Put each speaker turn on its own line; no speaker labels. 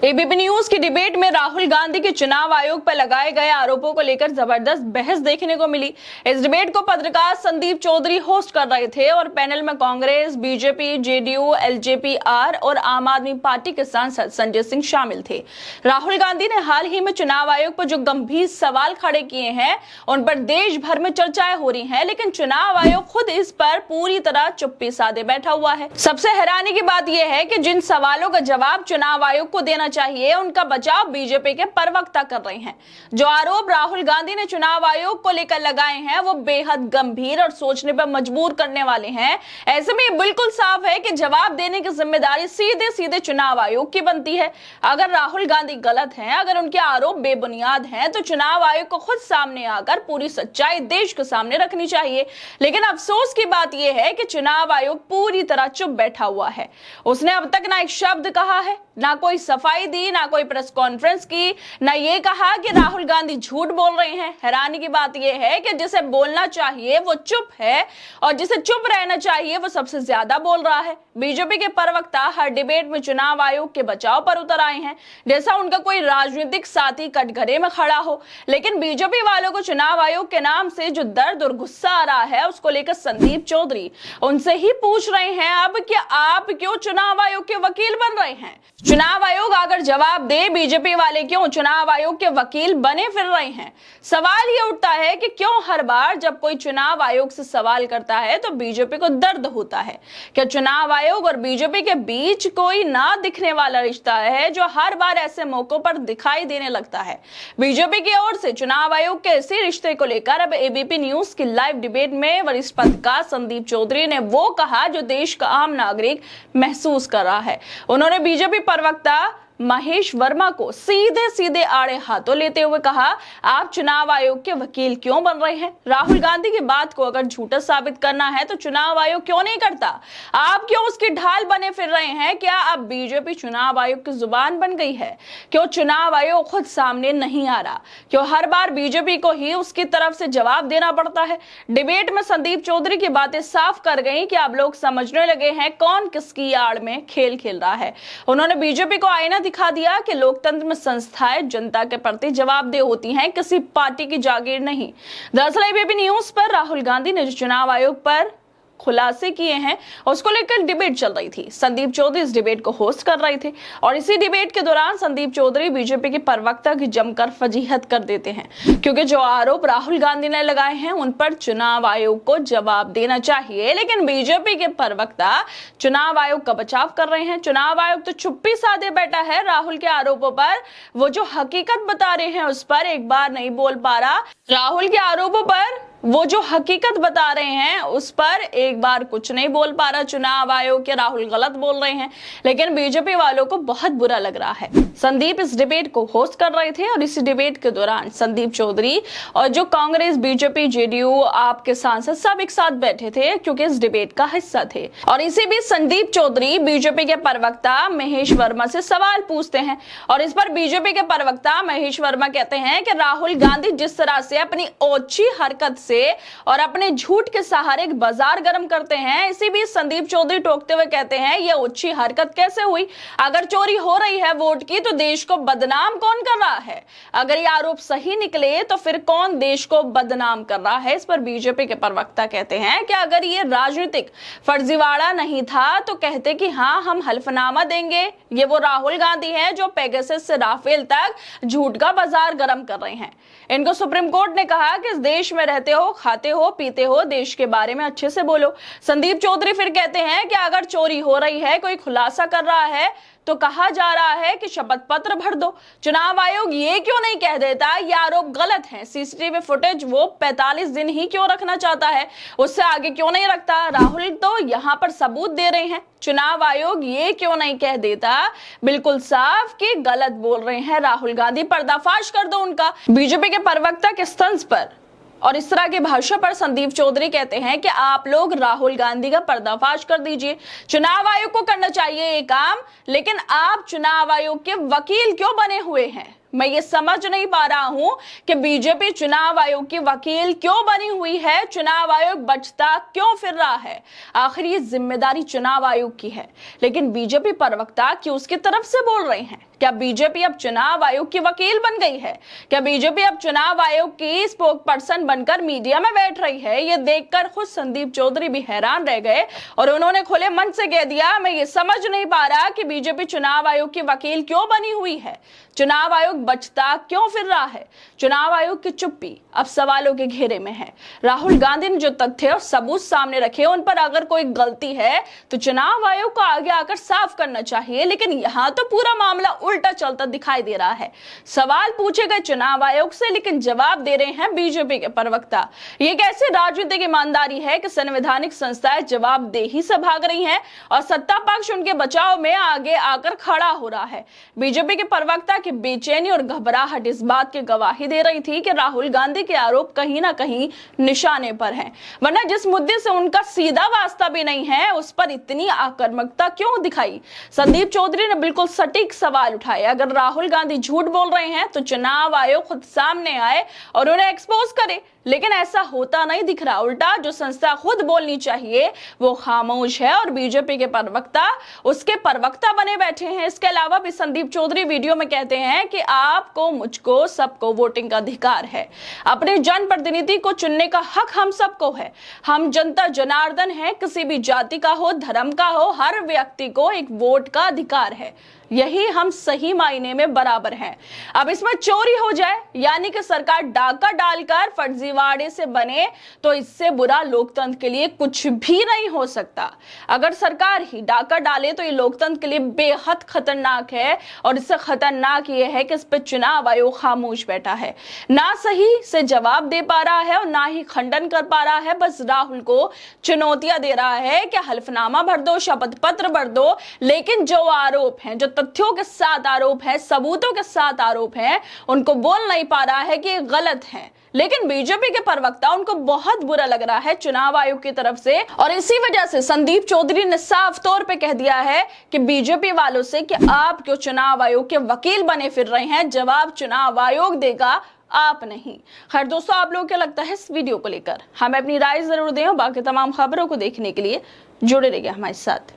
ABP news की debate में राहुल गांधी के चुनाव आयोग पर लगाए गए आरोपों को लेकर जबरदस्त बहस देखने को मिली। इस डिबेट को पत्रकार संदीप चौधरी होस्ट कर रहे थे और पैनल में Congress, BJP, JDU, LJP R और आम आदमी पार्टी के सांसद संजय सिंह शामिल थे। राहुल गांधी ने हाल ही में चुनाव आयोग पर जो गंभीर सवाल खड़े किए हैं उन पर देश भर में चर्चाएं हो रही है, लेकिन चुनाव आयोग खुद इस पर पूरी तरह चुप्पी साधे बैठा हुआ है। सबसे हैरानी की बात यह है कि जिन सवालों का जवाब चुनाव आयोग को देना चाहिए उनका बचाव बीजेपी के प्रवक्ता कर रहे हैं। जो आरोप राहुल गांधी ने चुनाव आयोग को लेकर लगाए हैं वो बेहद गंभीर और सोचने पर मजबूर करने वाले हैं। ऐसे में बिल्कुल साफ है कि जवाब देने की जिम्मेदारी सीधे सीधे चुनाव आयोग की बनती है। अगर राहुल गांधी गलत हैं, अगर उनके आरोप बेबुनियाद हैं, तो चुनाव आयोग को खुद सामने आकर पूरी सच्चाई देश के सामने रखनी चाहिए। लेकिन अफसोस की बात यह है कि चुनाव आयोग पूरी तरह चुप बैठा हुआ है। उसने अब तक ना एक शब्द कहा है, ना कोई सफाई दी, ना कोई प्रेस कॉन्फ्रेंस की, ना ये कहा कि राहुल गांधी झूठ बोल रहे हैं। हैरानी की बात यह है कि जिसे बोलना चाहिए वो चुप है और जिसे चुप रहना चाहिए वो सबसे ज्यादा बोल रहा है। बीजेपी के प्रवक्ता हर डिबेट में चुनाव आयोग के बचाव पर उतर आए हैं, जैसा उनका कोई राजनीतिक साथी कटघरे में खड़ा हो। लेकिन बीजेपी वालों को चुनाव आयोग के नाम से जो दर्द और गुस्सा आ रहा है उसको लेकर संदीप चौधरी उनसे ही पूछ रहे हैं अब कि आप क्यों चुनाव आयोग के वकील बन रहे हैं। चुनाव आयोग अगर जवाब दे, बीजेपी वाले क्यों चुनाव आयोग के वकील बने फिर रहे हैं। सवाल ये उठता है कि क्यों हर बार जब कोई चुनाव आयोग से सवाल करता है तो बीजेपी को दर्द होता है। क्या चुनाव आयोग और बीजेपी के बीच कोई ना दिखने वाला रिश्ता है जो हर बार ऐसे मौकों पर दिखाई देने लगता है। बीजेपी की ओर से चुनाव आयोग के इसी रिश्ते को लेकर अब एबीपी न्यूज की लाइव डिबेट में वरिष्ठ पत्रकार संदीप चौधरी ने वो कहा जो देश का आम नागरिक महसूस कर रहा है। उन्होंने बीजेपी प्रवक्ता महेश वर्मा को सीधे सीधे आड़े हाथों लेते हुए कहा, आप चुनाव आयोग के वकील क्यों बन रहे हैं। राहुल गांधी की बात को अगर झूठा साबित करना है तो चुनाव आयोग क्यों नहीं करता। आप क्यों उसकी ढाल बने फिर रहे हैं। क्या अब बीजेपी चुनाव आयोग की जुबान बन गई है। क्यों चुनाव आयोग खुद सामने नहीं आ रहा। क्यों हर बार बीजेपी को ही उसकी तरफ से जवाब देना पड़ता है। डिबेट में संदीप चौधरी की बातें साफ कर गई कि अब लोग समझने लगे हैं कौन किसकी आड़ में खेल खेल रहा है। उन्होंने बीजेपी को आईना दिखा दिया कि लोकतंत्र में संस्थाएं जनता के प्रति जवाबदेह होती हैं, किसी पार्टी की जागीर नहीं। दरअसल एबीपी न्यूज पर राहुल गांधी ने जो चुनाव आयोग पर खुलासे किए हैं उसको लेकर डिबेट चल रही थी। संदीप चौधरी इस डिबेट को होस्ट कर रहे थे और इसी डिबेट के दौरान संदीप चौधरी बीजेपी के प्रवक्ता की जमकर फजीहत कर देते हैं, क्योंकि जो आरोप राहुल गांधी ने लगाए हैं उन पर चुनाव आयोग को जवाब देना चाहिए। लेकिन बीजेपी के प्रवक्ता चुनाव आयोग का बचाव कर रहे हैं। चुनाव आयोग तो चुप्पी साधे बैठा है। राहुल के आरोपों पर वो जो हकीकत बता रहे हैं उस पर एक बार नहीं बोल पा रहा। राहुल के आरोपों पर वो जो हकीकत बता रहे हैं उस पर एक बार कुछ नहीं बोल पा रहा चुनाव आयोग के। राहुल गलत बोल रहे हैं, लेकिन बीजेपी वालों को बहुत बुरा लग रहा है। संदीप इस डिबेट को होस्ट कर रहे थे और इस डिबेट के दौरान संदीप चौधरी और जो कांग्रेस, बीजेपी, जेडीयू, आपके सांसद सब एक साथ बैठे थे क्योंकि इस डिबेट का हिस्सा थे। और इसी बीच संदीप चौधरी बीजेपी के प्रवक्ता महेश वर्मा से सवाल पूछते हैं और इस पर बीजेपी के प्रवक्ता महेश वर्मा कहते हैं कि राहुल गांधी जिस तरह से अपनी ओछी हरकत से और अपने झूठ के सहारे एक बाजार गर्म करते हैं, इसी बीच संदीप चौधरी टोकते हुए कहते हैं ये अच्छी हरकत कैसे हुई। अगर चोरी हो रही है वोट की तो देश को बदनाम कौन कर रहा है। अगर ये आरोप सही निकले तो फिर कौन देश को बदनाम कर रहा है। इस पर बीजेपी के प्रवक्ता कहते हैं कि अगर ये राजनीतिक फर्जीवाड़ा नहीं था तो कहते कि हाँ हम हल्फनामा देंगे। ये वो राहुल गांधी हैं जो पेगासस से राफेल तक झूठ का बाजार गर्म कर रहे हैं। इनको सुप्रीम कोर्ट ने कहा कि इस देश में रहते हो, खाते हो, पीते हो, देश के बारे में अच्छे से बोलो। संदीप चौधरी फिर कहते हैं कि अगर चोरी हो रही है, कोई खुलासा कर रहा है तो कहा जा रहा है कि शपथ पत्र भर दो। चुनाव आयोग ये क्यों नहीं कह देता ये आरोप गलत है। सीसीटीवी फुटेज वो 45 दिन ही क्यों रखना चाहता है, उससे आगे क्यों नहीं रखता। राहुल तो यहाँ पर सबूत दे रहे हैं। चुनाव आयोग ये क्यों नहीं कह देता बिल्कुल साफ कि गलत बोल रहे हैं राहुल गांधी, पर्दाफाश कर दो उनका। बीजेपी के प्रवक्ता के तंज पर और इस तरह की भाषा पर संदीप चौधरी कहते हैं कि आप लोग राहुल गांधी का पर्दाफाश कर दीजिए। चुनाव आयोग को करना चाहिए ये काम, लेकिन आप चुनाव आयोग के वकील क्यों बने हुए हैं। मैं ये समझ नहीं पा रहा हूं कि बीजेपी चुनाव आयोग की वकील क्यों बनी हुई है। चुनाव आयोग बचता क्यों फिर रहा है। आखिर ये जिम्मेदारी चुनाव आयोग की है, लेकिन बीजेपी प्रवक्ता क्यों उसकी तरफ से बोल रहे हैं। क्या बीजेपी अब चुनाव आयोग की वकील बन गई है? क्या बीजेपी अब चुनाव आयोग की स्पोक पर्सन बनकर मीडिया में बैठ रही है? ये देखकर खुद संदीप चौधरी भी हैरान रह गए और उन्होंने खुले मन से कह दिया, मैं ये समझ नहीं पा रहा कि बीजेपी चुनाव आयोग की वकील क्यों बनी हुई है। चुनाव आयोग बचता क्यों फिर रहा है? चुनाव आयोग की चुप्पी अब सवालों के घेरे में है। राहुल गांधी ने जो तथ्य और सबूत सामने रखे, उन पर अगर कोई गलती है तो चुनाव आयोग को आगे आकर साफ करना चाहिए, लेकिन यहां तो पूरा मामला उल्टा चलता दिखाई दे रहा है। सवाल पूछे गए चुनाव आयोग से, लेकिन जवाब दे रहे हैं बीजेपी के प्रवक्ता। ये कैसे राजनीतिक ईमानदारी है कि संवैधानिक संस्थाएं जवाबदेही से भाग रही हैं और सत्ता पक्ष उनके बचाव में आगे आकर खड़ा हो रहा है। बीजेपी के प्रवक्ता की बेचैनी और घबराहट इस बात की गवाही दे रही थी कि राहुल गांधी के आरोप कहीं ना कहीं निशाने पर हैं। वरना जिस मुद्दे से उनका सीधा वास्ता भी नहीं है, उस पर इतनी आक्रामकता क्यों दिखाई? संदीप चौधरी ने बिल्कुल सटीक सवाल उठाए। अगर राहुल गांधी झूठ बोल रहे हैं तो चुनाव आयोग खुद सामने आए और उन्हें एक्सपोज करे, लेकिन ऐसा होता नहीं दिख रहा। उल्टा जो संस्था खुद बोलनी चाहिए वो खामोश है और बीजेपी के प्रवक्ता उसके प्रवक्ता बने बैठे हैं। इसके अलावा भी संदीप चौधरी वीडियो में कहते हैं कि आपको, मुझको, सबको वोटिंग का अधिकार है। अपने जनप्रतिनिधि को चुनने का हक हम सबको है। हम जनता जनार्दन है, किसी भी जाति का हो, धर्म का हो, हर व्यक्ति को एक वोट का अधिकार है। यही हम सही मायने में बराबर हैं। अब इसमें चोरी हो जाए, यानी कि सरकार डाका डालकर फर्जीवाड़े से बने, तो इससे बुरा लोकतंत्र के लिए कुछ भी नहीं हो सकता। अगर सरकार ही डाका डाले तो ये लोकतंत्र के लिए बेहद खतरनाक है और इससे खतरनाक ये है कि इस पर चुनाव आयोग खामोश बैठा है, ना सही से जवाब दे पा रहा है और ना ही खंडन कर पा रहा है। बस राहुल को चुनौतियां दे रहा है कि हल्फनामा भर दो, शपथ पत्र भर दो, लेकिन जो आरोप हैं, जो तथ्यों के साथ आरोप है, सबूतों के साथ आरोप है, उनको बोल नहीं पा रहा है कि ये गलत है। लेकिन बीजेपी के प्रवक्ता, उनको बहुत बुरा लग रहा है चुनाव आयोग की तरफ से, और इसी वजह से संदीप चौधरी ने साफ तौर पे कह दिया है कि बीजेपी वालों से कि आप क्यों चुनाव आयोग के वकील बने फिर रहे हैं, जवाब चुनाव आयोग देगा, आप नहीं। खैर दोस्तों, आप लोगों को क्या लगता है इस वीडियो को लेकर? हमें अपनी राय जरूर दें और बाकी तमाम खबरों को देखने के लिए जुड़े रहिए हमारे साथ।